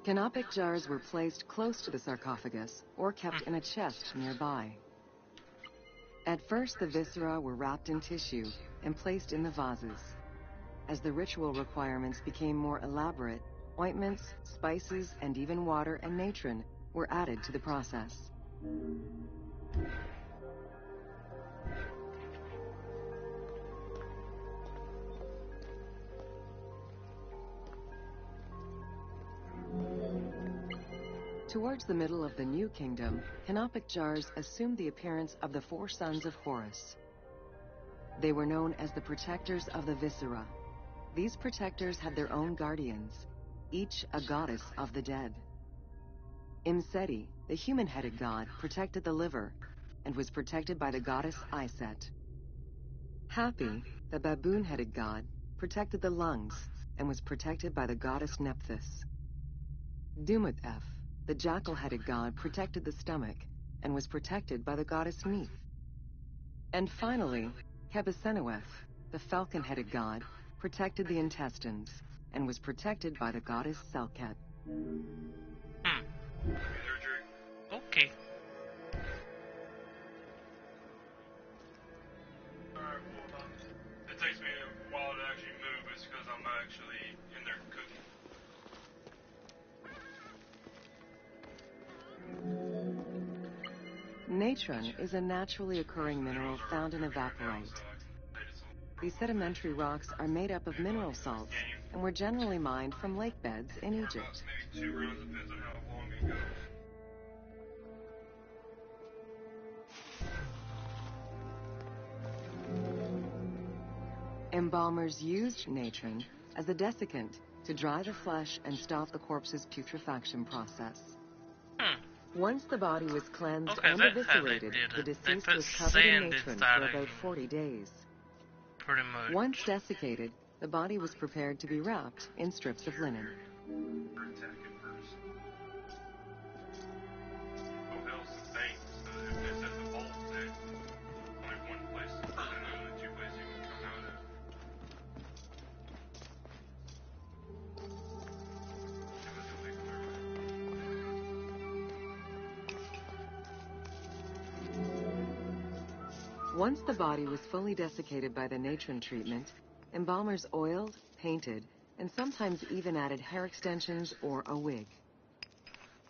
Canopic jars were placed close to the sarcophagus or kept in a chest nearby. At first, the viscera were wrapped in tissue and placed in the vases. As the ritual requirements became more elaborate, ointments, spices, and even water and natron were added to the process. Towards the middle of the New Kingdom, canopic jars assumed the appearance of the 4 sons of Horus. They were known as the protectors of the viscera. These protectors had their own guardians, each a goddess of the dead. Imseti, the human-headed god, protected the liver and was protected by the goddess Iset. Hapi, the baboon-headed god, protected the lungs and was protected by the goddess Nephthys. Dumut-F, the jackal-headed god, protected the stomach and was protected by the goddess Neith. And finally, Kebesenuef, the falcon-headed god, protected the intestines and was protected by the goddess Selket. Okay. Alright, well, it takes me a while to actually move. It's because I'm actually in there cooking. Natron is a naturally occurring mineral found in evaporite. These sedimentary rocks are made up of mineral salts and were generally mined from lake beds in Egypt. Maybe 2 rounds, depends on how long it goes. Embalmers used natron as a desiccant to dry the flesh and stop the corpse's putrefaction process. Once the body was cleansed and eviscerated, the deceased was covered in natron for about 40 days. Pretty much. Once desiccated, the body was prepared to be wrapped in strips of linen. Attack it first. Oh, hell's the thing. So if it's at the vault, then only one place, and only 2 places you can come out of. Once the body was fully desiccated by the natron treatment, embalmers oiled, painted, and sometimes even added hair extensions or a wig.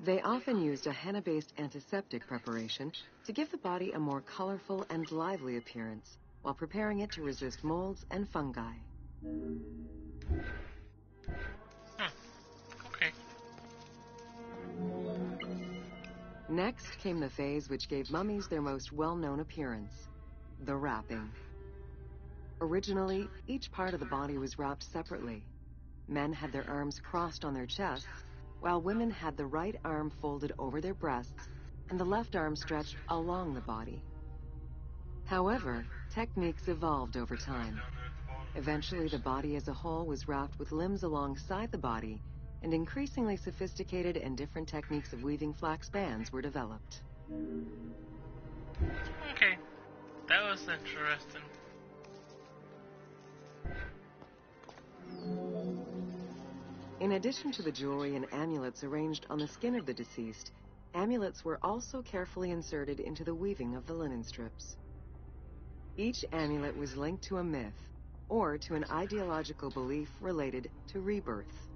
They often used a henna-based antiseptic preparation to give the body a more colorful and lively appearance while preparing it to resist molds and fungi. Okay. Next came the phase which gave mummies their most well-known appearance, the wrapping. Originally, each part of the body was wrapped separately. Men had their arms crossed on their chests, while women had the right arm folded over their breasts and the left arm stretched along the body. However, techniques evolved over time. Eventually, the body as a whole was wrapped with limbs alongside the body, and increasingly sophisticated and different techniques of weaving flax bands were developed. Okay. That was interesting. In addition to the jewelry and amulets arranged on the skin of the deceased, amulets were also carefully inserted into the weaving of the linen strips. Each amulet was linked to a myth or to an ideological belief related to rebirth.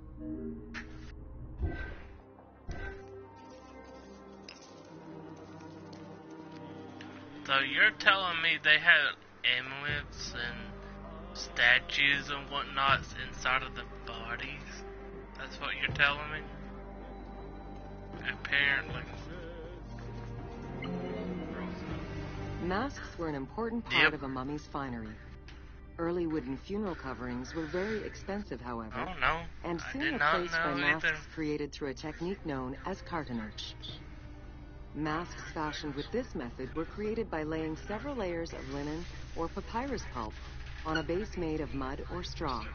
So you're telling me they had amulets and statues and whatnot inside of the bodies? That's what you're telling me? Apparently. Masks were an important part of a mummy's finery. Early wooden funeral coverings were very expensive, however, Oh no, and I soon did replaced not by know masks either. created through a technique known as cartonnage. Masks fashioned with this method were created by laying several layers of linen or papyrus pulp on a base made of mud or straw.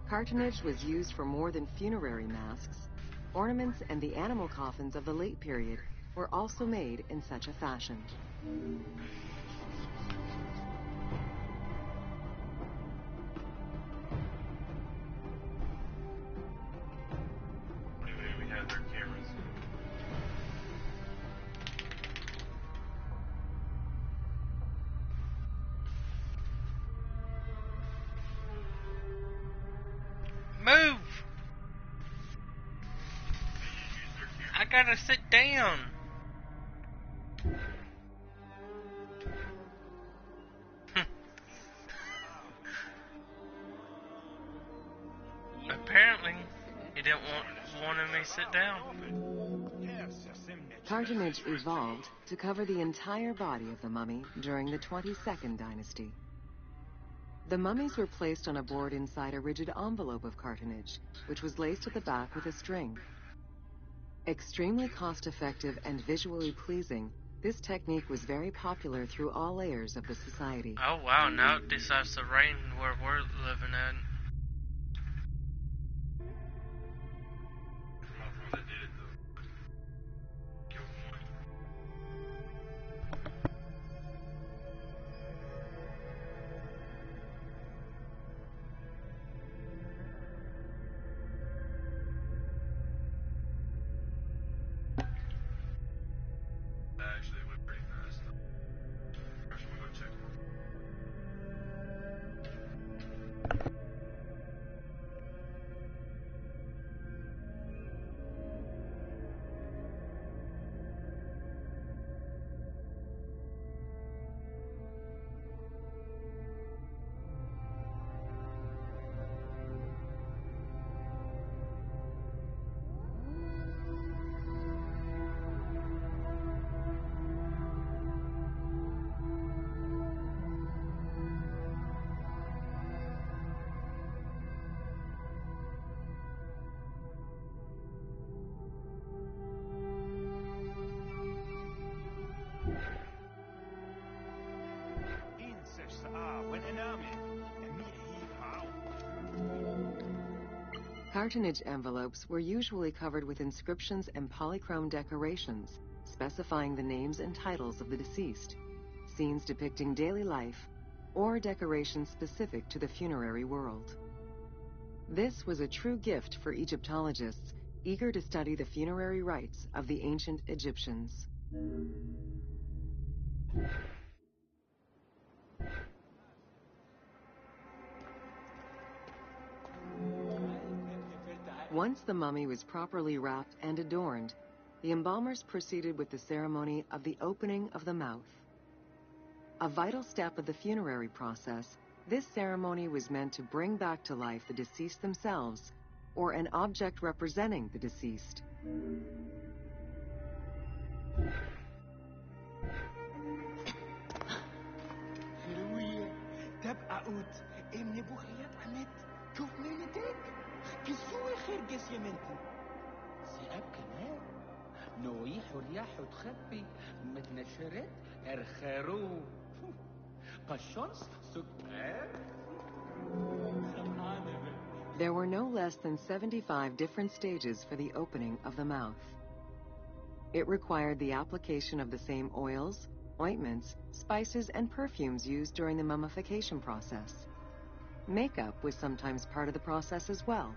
Cartonnage was used for more than funerary masks. Ornaments and the animal coffins of the late period were also made in such a fashion. Move! I gotta sit down. Apparently, he didn't want me to sit down. Cartonnage evolved to cover the entire body of the mummy during the 22nd dynasty. The mummies were placed on a board inside a rigid envelope of cartonnage, which was laced at the back with a string. Extremely cost-effective and visually pleasing, this technique was very popular through all layers of the society. Oh wow, now it decides to rain where we're living at. Actually, it went pretty fast. First, we'll go check. Cartonnage envelopes were usually covered with inscriptions and polychrome decorations, specifying the names and titles of the deceased, scenes depicting daily life, or decorations specific to the funerary world. This was a true gift for Egyptologists eager to study the funerary rites of the ancient Egyptians. Once the mummy was properly wrapped and adorned, the embalmers proceeded with the ceremony of the opening of the mouth. A vital step of the funerary process, this ceremony was meant to bring back to life the deceased themselves or an object representing the deceased. There were no less than 75 different stages for the opening of the mouth. It required the application of the same oils, ointments, spices, and perfumes used during the mummification process. Makeup was sometimes part of the process as well.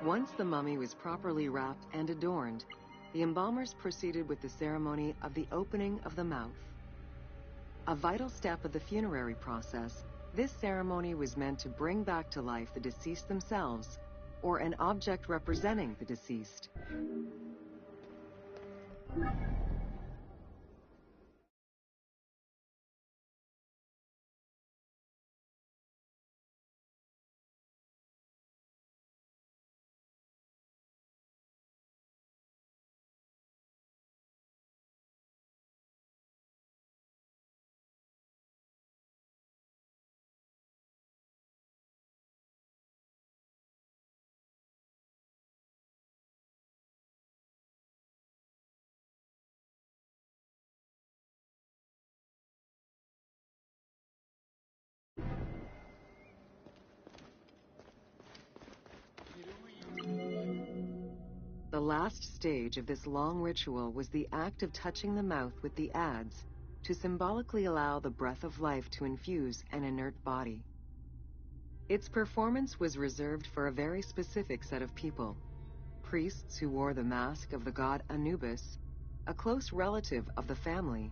Once the mummy was properly wrapped and adorned, the embalmers proceeded with the ceremony of the opening of the mouth. A vital step of the funerary process, this ceremony was meant to bring back to life the deceased themselves or an object representing the deceased. The last stage of this long ritual was the act of touching the mouth with the adze to symbolically allow the breath of life to infuse an inert body. Its performance was reserved for a very specific set of people, priests who wore the mask of the god Anubis, a close relative of the family,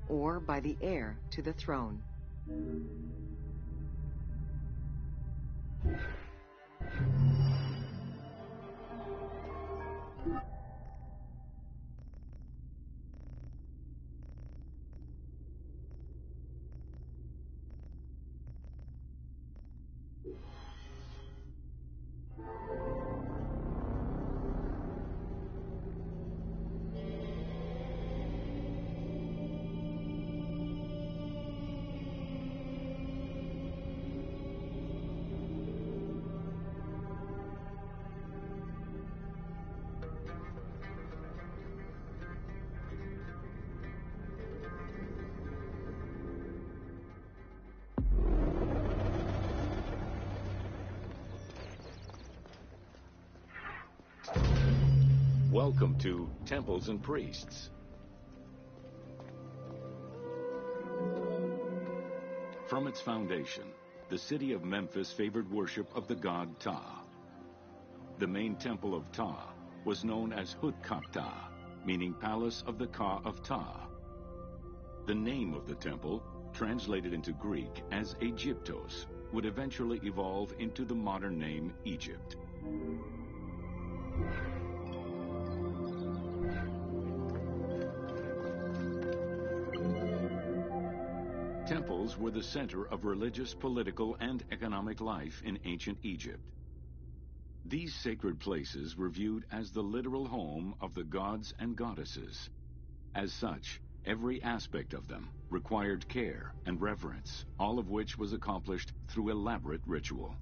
or by the heir to the throne. Welcome to Temples and Priests. From its foundation, the city of Memphis favored worship of the god Ptah. The main temple of Ptah was known as Hutkaptah, meaning Palace of the Ka of Ptah. The name of the temple, translated into Greek as Aegyptos, would eventually evolve into the modern name Egypt. Temples were the center of religious, political, and economic life in ancient Egypt. These sacred places were viewed as the literal home of the gods and goddesses. As such, every aspect of them required care and reverence, all of which was accomplished through elaborate ritual.